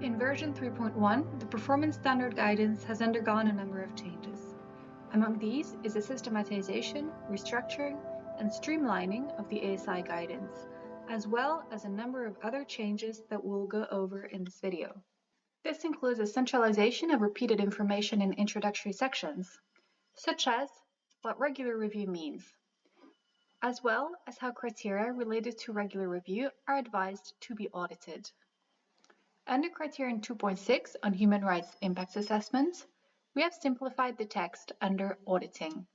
In version 3.1, the Performance Standard Guidance has undergone a number of changes. Among these is a systematization, restructuring, and streamlining of the ASI guidance, as well as a number of other changes that we'll go over in this video. This includes a centralization of repeated information in introductory sections, such as what regular review means, as well as how criteria related to regular review are advised to be audited. Under Criterion 2.6 on Human Rights Impact Assessment, we have simplified the text under Auditing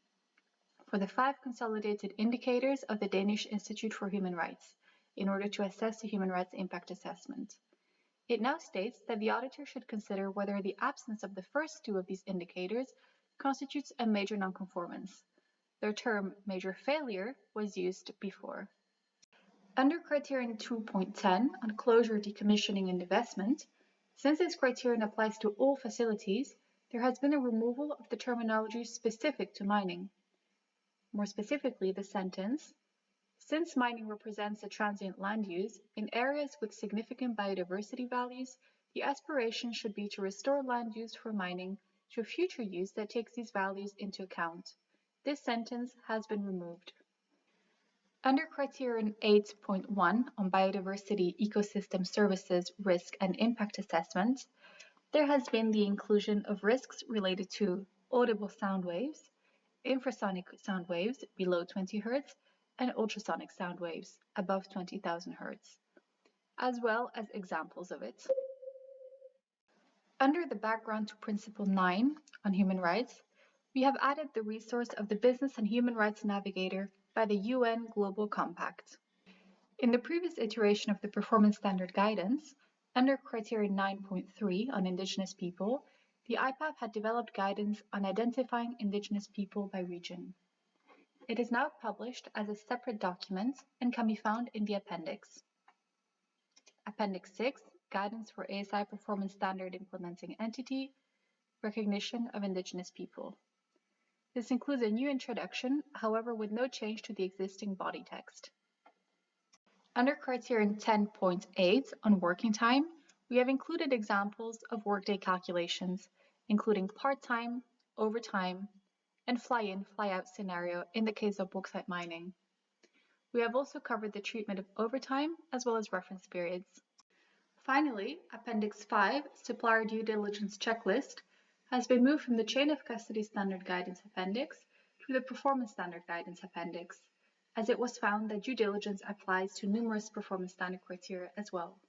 for the 5 consolidated indicators of the Danish Institute for Human Rights in order to assess the human rights impact assessment. It now states that the auditor should consider whether the absence of the first 2 of these indicators constitutes a major nonconformance. The term major failure was used before. Under Criterion 2.10 on Closure, Decommissioning and Divestment, since this criterion applies to all facilities, there has been a removal of the terminology specific to mining. More specifically, the sentence, "Since mining represents a transient land use, in areas with significant biodiversity values, the aspiration should be to restore land used for mining to a future use that takes these values into account." This sentence has been removed. Under Criterion 8.1 on Biodiversity, Ecosystem Services, Risk and Impact Assessment, there has been the inclusion of risks related to audible sound waves, infrasonic sound waves below 20 Hz, and ultrasonic sound waves above 20,000 Hz, as well as examples of it. Under the Background to Principle 9 on Human Rights, we have added the resource of the Business and Human Rights Navigator by the UN Global Compact. In the previous iteration of the Performance Standard Guidance, under Criterion 9.3 on Indigenous People, the IPAP had developed guidance on identifying Indigenous people by region. It is now published as a separate document and can be found in the Appendix. Appendix 6, Guidance for ASI Performance Standard Implementing Entity, Recognition of Indigenous People. This includes a new introduction, however with no change to the existing body text. Under Criterion 10.8 on working time, we have included examples of workday calculations, including part-time, overtime, and fly-in, fly-out scenario in the case of bauxite mining. We have also covered the treatment of overtime as well as reference periods. Finally, Appendix 5, Supplier Due Diligence Checklist, has been moved from the Chain of Custody Standard Guidance Appendix to the Performance Standard Guidance Appendix, as it was found that due diligence applies to numerous performance standard criteria as well.